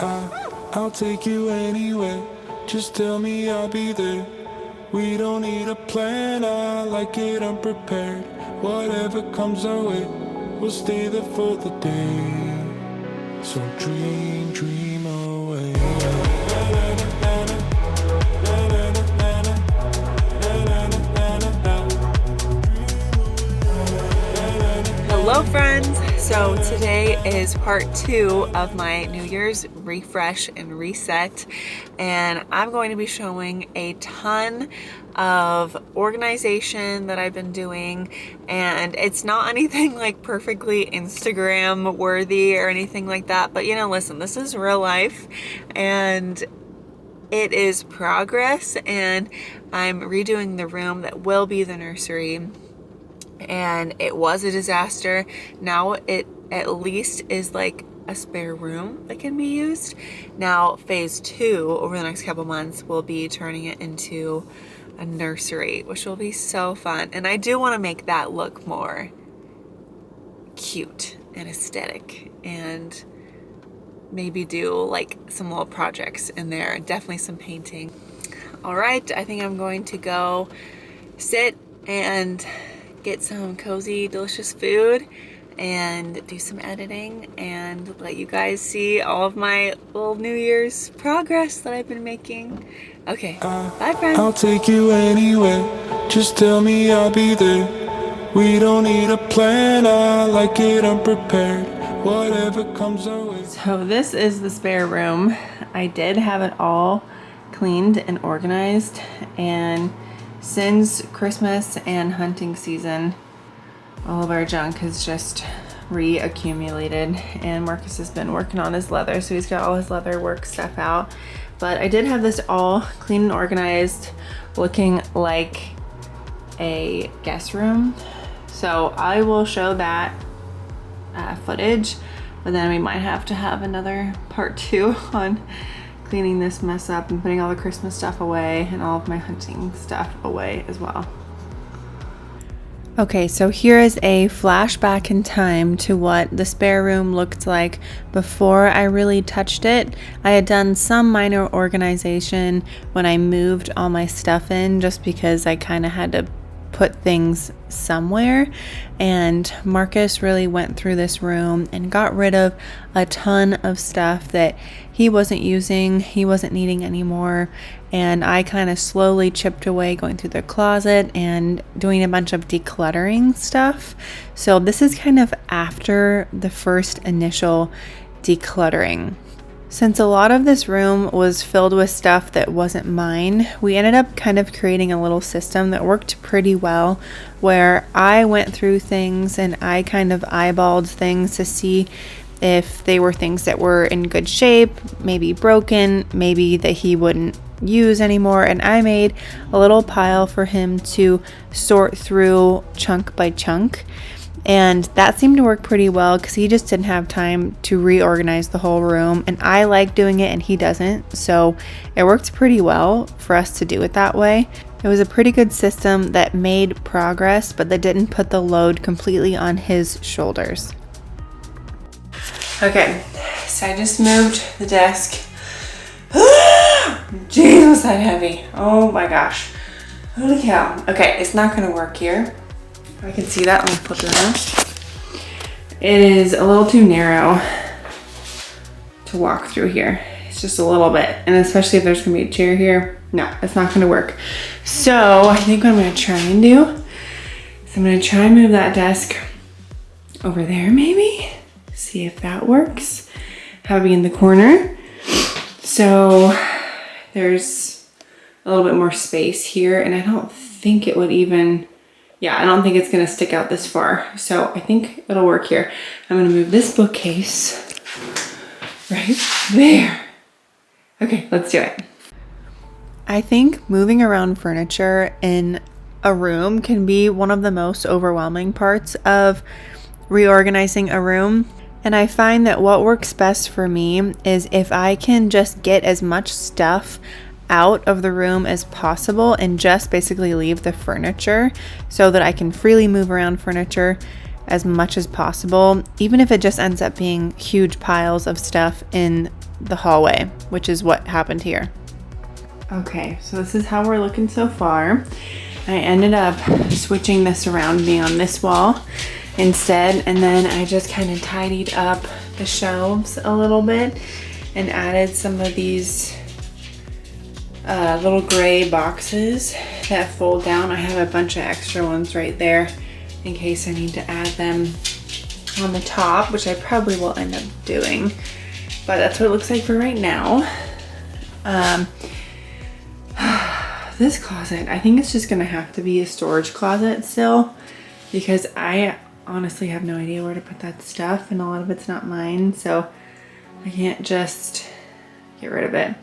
I'll take you anywhere. Just tell me I'll be there. We don't need a plan, I like it unprepared. Whatever comes our way, we'll stay there for the day. So dream away. Hello friends! So today is part 2 of my New Year's refresh and reset, and I'm going to be showing a ton of organization that I've been doing, and it's not anything like perfectly Instagram worthy or anything like that, but listen, this is real life and it is progress, and I'm redoing the room that will be the nursery. And it was a disaster. Now it at least is like a spare room that can be used. Now phase 2 over the next couple months will be turning it into a nursery, which will be so fun. And I do want to make that look more cute and aesthetic, and maybe do like some little projects in there, definitely some painting. All right, I think I'm going to go sit and get some cozy, delicious food and do some editing and let you guys see all of my little New Year's progress that I've been making. Okay, bye friends. I'll take you anywhere. Just tell me I'll be there. We don't need a plan, I like it unprepared. Whatever comes our way. So this is the spare room. I did have it all cleaned and organized, and since Christmas and hunting season, all of our junk has just reaccumulated, and Marcus has been working on his leather, so he's got all his leather work stuff out. But I did have this all clean and organized, looking like a guest room. So I will show that footage, but then we might have to have another part 2 on cleaning this mess up and putting all the Christmas stuff away and all of my hunting stuff away as well. Okay, so here is a flashback in time to what the spare room looked like before I really touched it. I had done some minor organization when I moved all my stuff in, just because I kind of had to put things somewhere, and Marcus really went through this room and got rid of a ton of stuff that he wasn't using, he wasn't needing anymore, and I kind of slowly chipped away, going through the closet and doing a bunch of decluttering stuff. So this is kind of after the first initial decluttering. Since a lot of this room was filled with stuff that wasn't mine, we ended up kind of creating a little system that worked pretty well, where I went through things and I kind of eyeballed things to see if they were things that were in good shape, maybe broken, maybe that he wouldn't use anymore, and I made a little pile for him to sort through chunk by chunk. And that seemed to work pretty well because he just didn't have time to reorganize the whole room, and I like doing it and he doesn't, so it worked pretty well for us to do it that way. It was a pretty good system that made progress, but that didn't put the load completely on his shoulders. Okay, so I just moved the desk. Jeez, was that heavy? Oh my gosh. Holy cow. Okay, it's not gonna work here. I can see that. Let me flip it around. It is a little too narrow to walk through here. It's just a little bit, and especially if there's gonna be a chair here. No, it's not gonna work. So I think what I'm gonna try and do is I'm gonna try and move that desk over there, maybe. See if that works. Have it be in the corner. So there's a little bit more space here, and I don't think it would even, yeah, I don't think it's gonna stick out this far. So I think it'll work here. I'm gonna move this bookcase right there. Okay, let's do it. I think moving around furniture in a room can be one of the most overwhelming parts of reorganizing a room. And I find that what works best for me is if I can just get as much stuff out of the room as possible and just basically leave the furniture, so that I can freely move around furniture as much as possible, even if it just ends up being huge piles of stuff in the hallway, which is what happened here. Okay, so this is how we're looking so far. I ended up switching the surrounding on this wall instead, and then I just kind of tidied up the shelves a little bit and added some of these little gray boxes that fold down. I have a bunch of extra ones right there in case I need to add them on the top, which I probably will end up doing, but that's what it looks like for right now. This closet, I think it's just gonna have to be a storage closet still, because I honestly have no idea where to put that stuff, and a lot of it's not mine, so I can't just get rid of it.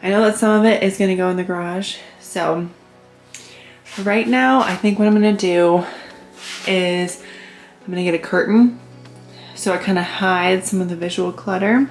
I know that some of it is gonna go in the garage, so for right now, I think what I'm gonna do is I'm gonna get a curtain so it kind of hides some of the visual clutter,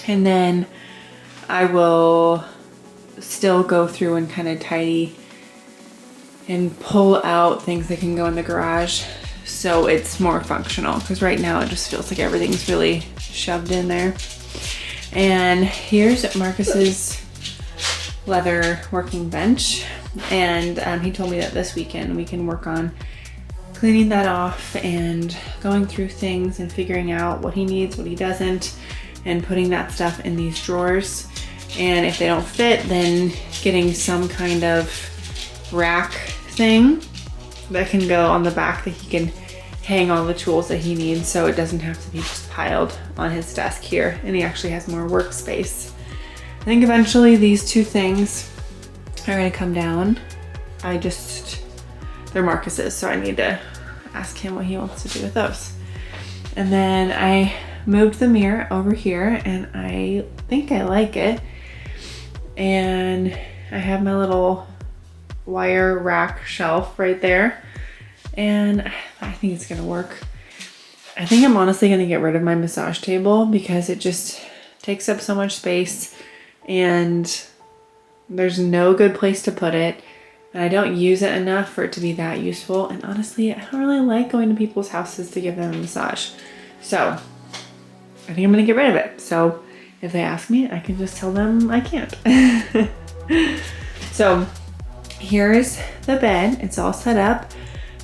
and then I will still go through and kind of tidy and pull out things that can go in the garage so it's more functional, because right now it just feels like everything's really shoved in there. And here's Marcus's leather working bench, and he told me that this weekend we can work on cleaning that off and going through things and figuring out what he needs, what he doesn't, and putting that stuff in these drawers. And if they don't fit, then getting some kind of rack thing that can go on the back that he can hang all the tools that he needs, so it doesn't have to be just piled on his desk here, and he actually has more workspace. I think eventually these two things are gonna come down. They're Marcus's, so I need to ask him what he wants to do with those. And then I moved the mirror over here, and I think I like it. And I have my little wire rack shelf right there, and I think it's gonna work. I think I'm honestly gonna get rid of my massage table because it just takes up so much space and there's no good place to put it, and I don't use it enough for it to be that useful. And honestly, I don't really like going to people's houses to give them a massage, so I think I'm gonna get rid of it. So if they ask me, I can just tell them I can't. So here's the bed. It's all set up.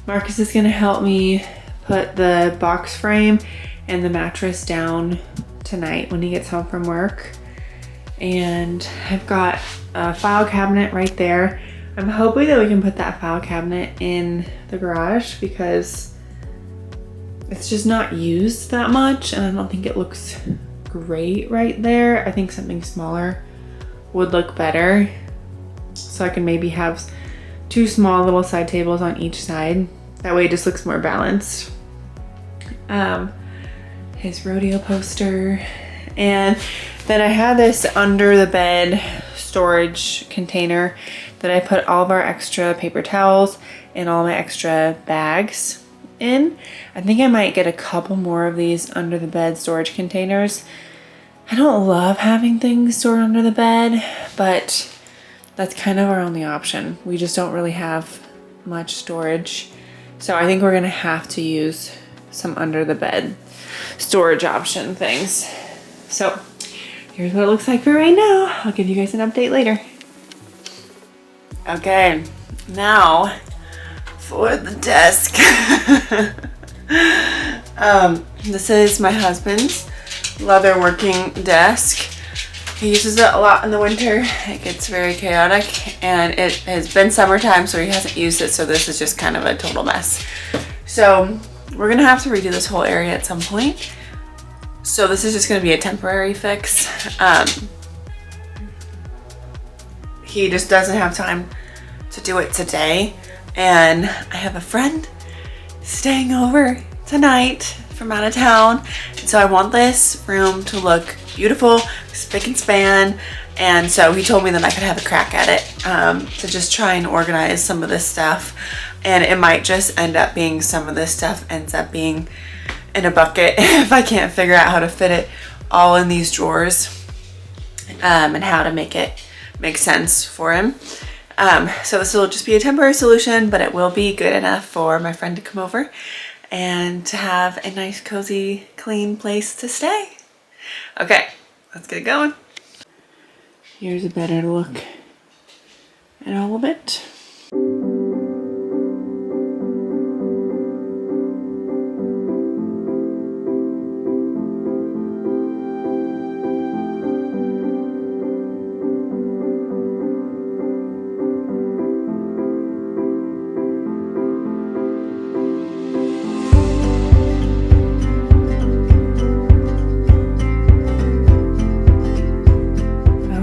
Marcus is gonna help me put the box frame and the mattress down tonight when he gets home from work. And I've got a file cabinet right there. I'm hoping that we can put that file cabinet in the garage because it's just not used that much, and I don't think it looks great right there. I think something smaller would look better. So I can maybe have two small little side tables on each side. That way it just looks more balanced. His rodeo poster. And then I have this under the bed storage container that I put all of our extra paper towels and all my extra bags in. I think I might get a couple more of these under the bed storage containers. I don't love having things stored under the bed, but that's kind of our only option. We just don't really have much storage. So I think we're gonna have to use some under the bed storage option things. So here's what it looks like for right now. I'll give you guys an update later. Okay, now for the desk. This is my husband's leather working desk. He uses it a lot in the winter. It gets very chaotic, and it has been summertime, so he hasn't used it, so this is just kind of a total mess. So we're gonna have to redo this whole area at some point. So this is just gonna be a temporary fix. He just doesn't have time to do it today, and I have a friend staying over tonight from out of town, and so I want this room to look beautiful, spick and span, and so he told me that I could have a crack at it to just try and organize some of this stuff. And it might just end up being some of this stuff ends up being in a bucket if I can't figure out how to fit it all in these drawers, and how to make it make sense for him. So this will just be a temporary solution, but it will be good enough for my friend to come over and to have a nice, cozy, clean place to stay. Okay, let's get going. Here's a better look at all of it.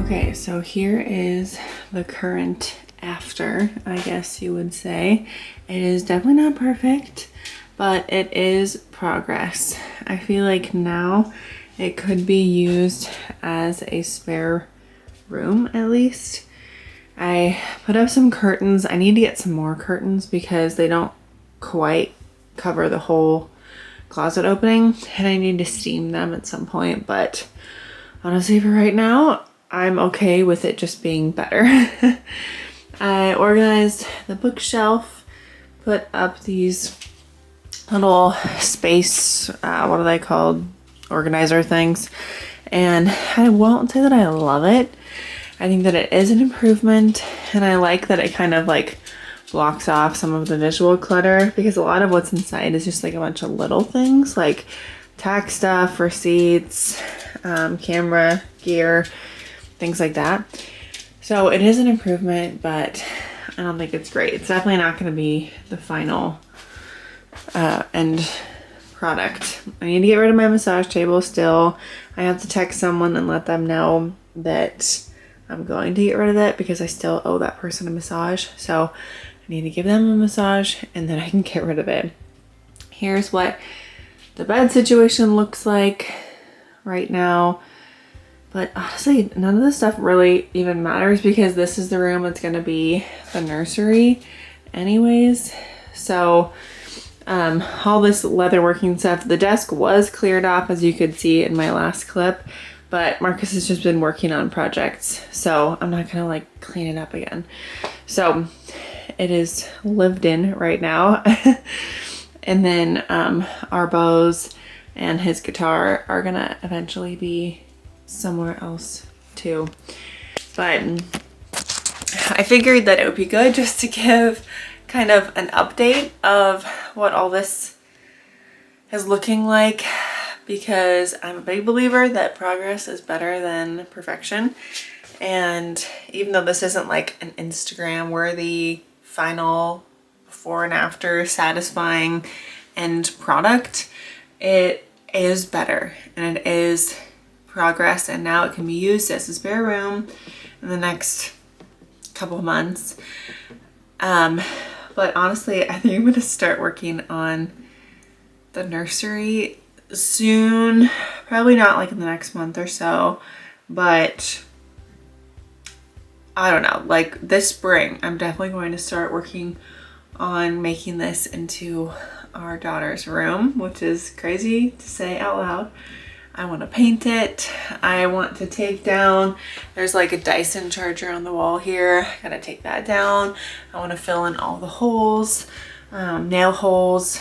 Okay, so here is the current after, I guess you would say. It is definitely not perfect, but it is progress. I feel like now it could be used as a spare room at least. I put up some curtains. I need to get some more curtains because they don't quite cover the whole closet opening, and I need to steam them at some point, but honestly for right now, I'm okay with it just being better. I organized the bookshelf, put up these little space, what are they called? Organizer things. And I won't say that I love it. I think that it is an improvement, and I like that it kind of like blocks off some of the visual clutter, because a lot of what's inside is just like a bunch of little things like tax stuff, receipts, camera gear, things like that. So it is an improvement, but I don't think it's great. It's definitely not going to be the final end product. I need to get rid of my massage table still. I have to text someone and let them know that I'm going to get rid of it because I still owe that person a massage. So I need to give them a massage and then I can get rid of it. Here's what the bed situation looks like right now. But honestly, none of this stuff really even matters because this is the room that's going to be the nursery anyways. So all this leather working stuff, the desk was cleared off as you could see in my last clip, but Marcus has just been working on projects, so I'm not going to like clean it up again. So it is lived in right now. And then our bows and his guitar are going to eventually be somewhere else too, but I figured that it would be good just to give kind of an update of what all this is looking like, because I'm a big believer that progress is better than perfection. And even though this isn't like an Instagram worthy final before and after satisfying end product, it is better and it is progress, and now it can be used as a spare room in the next couple months. But honestly, I think I'm gonna start working on the nursery soon. Probably not like in the next month or so, but I don't know, like this spring, I'm definitely going to start working on making this into our daughter's room, which is crazy to say out loud. I want to paint it. I want to take down, there's like a Dyson charger on the wall here. I gotta take that down. I want to fill in all the holes, nail holes,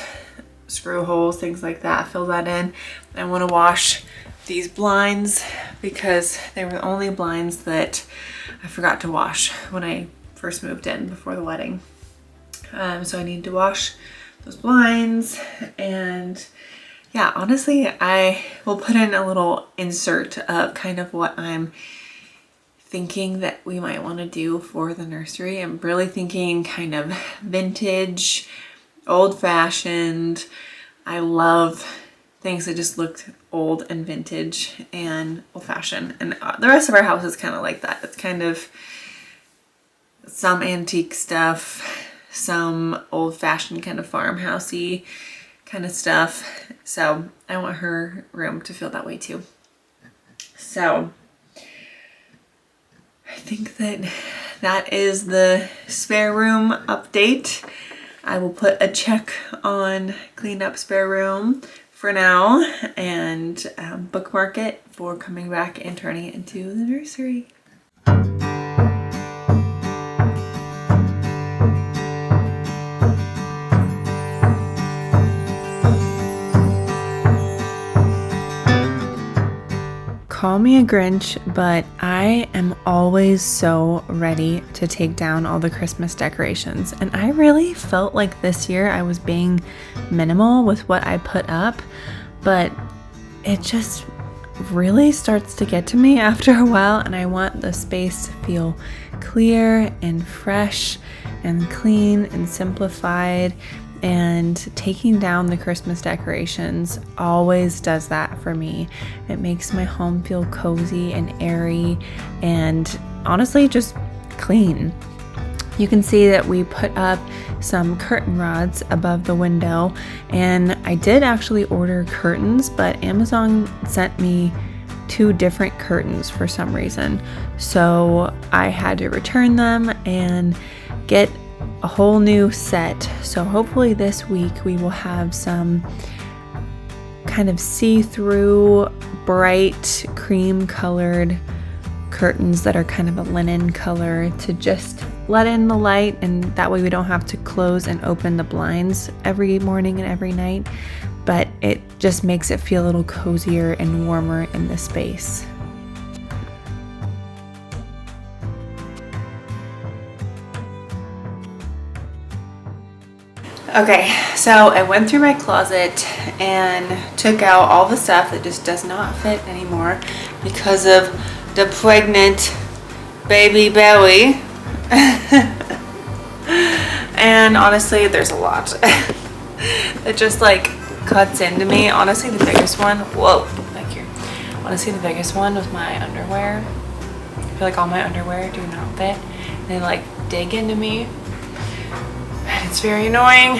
screw holes, things like that. Fill that in. I want to wash these blinds because they were the only blinds that I forgot to wash when I first moved in before the wedding. So I need to wash those blinds, and yeah, honestly, I will put in a little insert of kind of what I'm thinking that we might want to do for the nursery. I'm really thinking kind of vintage, old-fashioned. I love things that just look old and vintage and old-fashioned. And the rest of our house is kind of like that. It's kind of some antique stuff, some old-fashioned kind of farmhousey kind of stuff. So I want her room to feel that way too. So I think that that is the spare room update. I will put a check on clean up spare room for now and bookmark it for coming back and turning it into the nursery. call me a Grinch, but I am always so ready to take down all the Christmas decorations. And I really felt like this year I was being minimal with what I put up, but it just really starts to get to me after a while, and I want the space to feel clear and fresh and clean and simplified. And taking down the Christmas decorations always does that for me. It makes my home feel cozy and airy and honestly just clean. You can see that we put up some curtain rods above the window, and I did actually order curtains, but Amazon sent me 2 different curtains for some reason. So I had to return them and get a whole new set. So hopefully this week we will have some kind of see-through, bright, cream colored curtains that are kind of a linen color to just let in the light, and that way we don't have to close and open the blinds every morning and every night, but it just makes it feel a little cozier and warmer in the space. Okay, so I went through my closet and took out all the stuff that just does not fit anymore because of the pregnant baby belly. And honestly, there's a lot. It just like cuts into me. Honestly, the biggest one, whoa, thank you. Honestly, the biggest one was my underwear. I feel like all my underwear do not fit. They like dig into me. It's very annoying.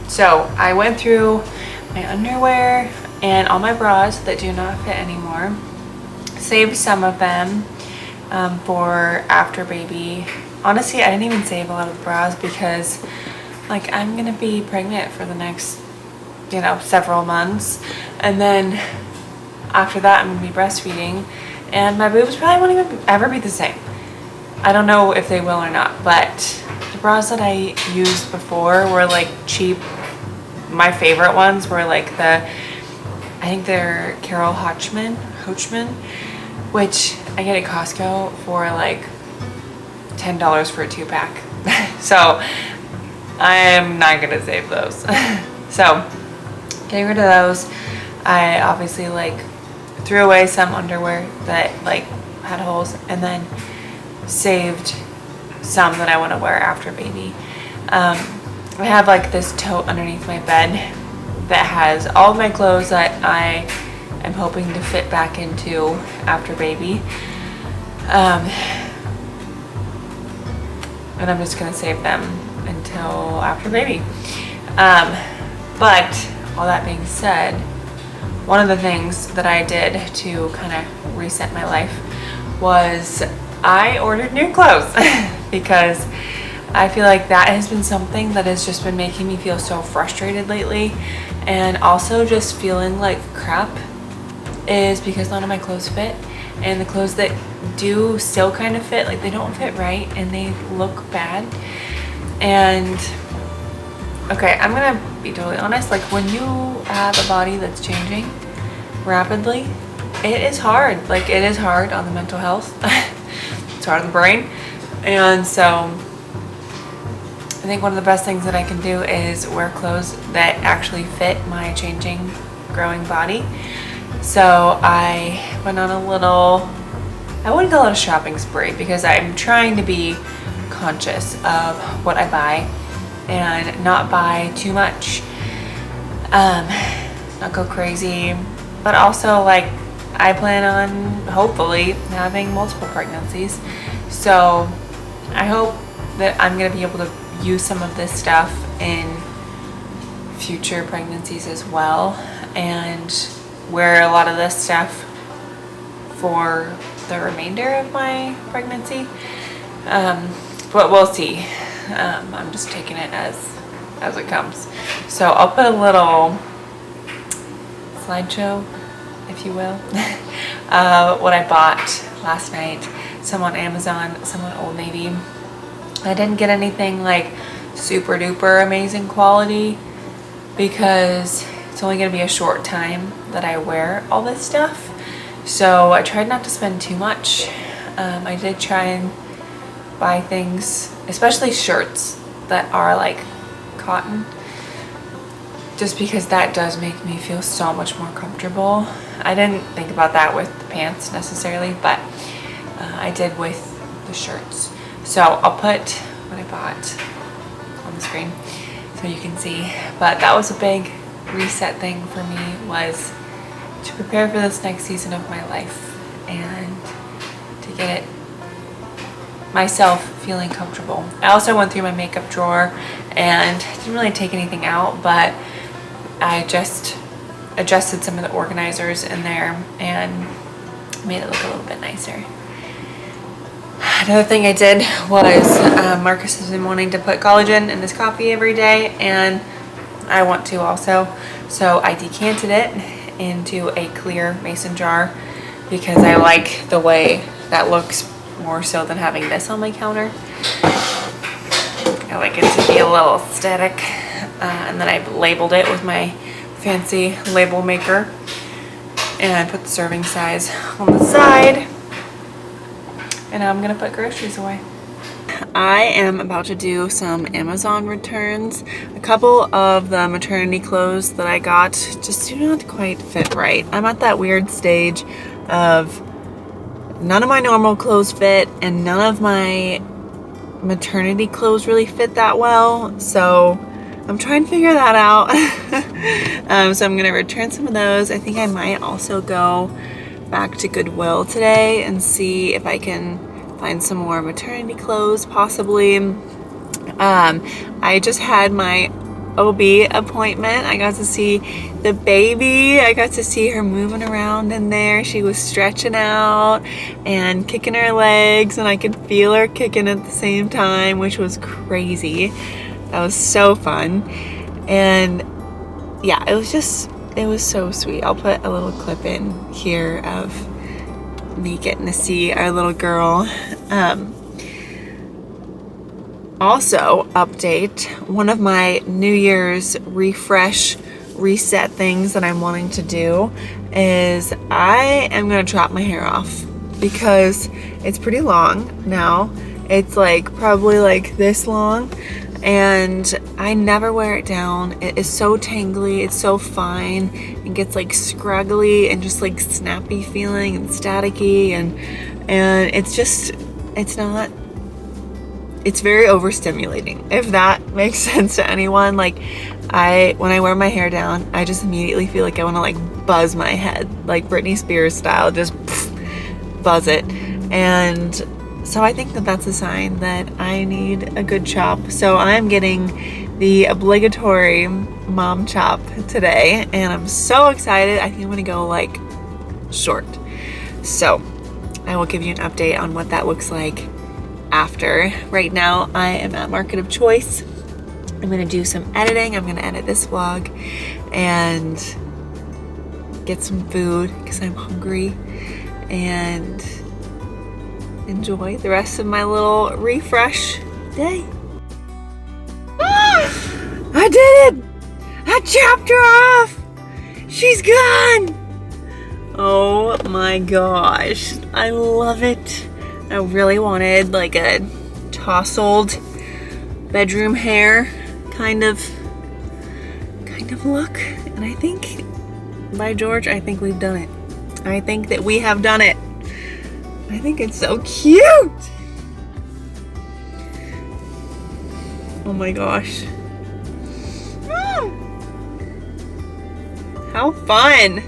So I went through my underwear and all my bras that do not fit anymore. Saved some of them for after baby. Honestly, I didn't even save a lot of the bras because like I'm gonna be pregnant for the next, several months. And then after that, I'm gonna be breastfeeding and my boobs probably won't even ever be the same. I don't know if they will or not, but the bras that I used before were like cheap. My favorite ones were like I think they're Carol Hochman, which I get at Costco for like $10 for a 2-pack. So I'm not gonna save those. So getting rid of those, I obviously like threw away some underwear that like had holes, and then saved some that I want to wear after baby. I have like this tote underneath my bed that has all of my clothes that I am hoping to fit back into after baby. And I'm just gonna save them until after baby. But all that being said, one of the things that I did to kind of reset my life was I ordered new clothes because I feel like that has been something that has just been making me feel so frustrated lately, and also just feeling like crap is because none of my clothes fit, and the clothes that do still kind of fit, like they don't fit right and they look bad. And okay, I'm gonna be totally honest, like when you have a body that's changing rapidly, it is hard. Like it is hard on the mental health. It's hard on the brain. And so I think one of the best things that I can do is wear clothes that actually fit my changing, growing body. So I went on a little, I wouldn't call it a shopping spree because I'm trying to be conscious of what I buy and not buy too much, not go crazy, but also like I plan on hopefully having multiple pregnancies. So I hope that I'm going to be able to use some of this stuff in future pregnancies as well, and wear a lot of this stuff for the remainder of my pregnancy. But we'll see. I'm just taking it as it comes. So I'll put a little slideshow, if you will, what I bought last night. Some on Amazon, some on Old Navy. I didn't get anything like super duper amazing quality because it's only going to be a short time that I wear all this stuff. So I tried not to spend too much. I did try and buy things, especially shirts that are like cotton, just because that does make me feel so much more comfortable. I didn't think about that with the pants necessarily, but I did with the shirts. So I'll put what I bought on the screen so you can see. But that was a big reset thing for me, was to prepare for this next season of my life and to get it myself feeling comfortable. I also went through my makeup drawer and didn't really take anything out, but I just adjusted some of the organizers in there and made it look a little bit nicer. Another thing I did was Marcus has been wanting to put collagen in his coffee every day, and I want to also. So I decanted it into a clear mason jar because I like the way that looks more so than having this on my counter. I like it to be a little aesthetic. And then I labeled it with my fancy label maker and put the serving size on the side. And now I'm gonna put groceries away. I am about to do some Amazon returns. A couple of the maternity clothes that I got just do not quite fit right. I'm at that weird stage of none of my normal clothes fit and none of my maternity clothes really fit that well. So I'm trying to figure that out. So I'm gonna return some of those. I think I might also go back to Goodwill today and see if I can find some more maternity clothes possibly. I just had my OB appointment. I got to see the baby. I got to see her moving around in there. She was stretching out and kicking her legs, and I could feel her kicking at the same time, which was crazy. That was so fun. And yeah, it was so sweet. I'll put a little clip in here of me getting to see our little girl. Also, update, one of my New Year's refresh reset things that I'm wanting to do is I am gonna chop my hair off because it's pretty long now. It's like probably like this long, and I never wear it down. It is so tangly, it's so fine. It gets like scraggly and just like snappy feeling and staticky, and it's very overstimulating, if that makes sense to anyone. Like when I wear my hair down, I just immediately feel like I want to like buzz my head, like Britney Spears style, just buzz it. And so I think that that's a sign that I need a good chop. So I'm getting the obligatory mom chop today, and I'm so excited. I think I'm gonna go like short. So I will give you an update on what that looks like after. Right now I am at Market of Choice. I'm gonna do some editing. I'm gonna edit this vlog and get some food because I'm hungry, and enjoy the rest of my little refresh day. I did it! I chopped her off! She's gone! Oh my gosh, I love it. I really wanted like a tousled bedroom hair kind of look, and I think, by George, I think we've done it. I think that we have done it. I think it's so cute. Oh my gosh. How fun.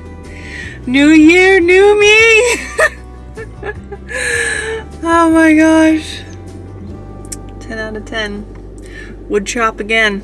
New year, new me. Oh my gosh. 10 out of 10. Would chop again.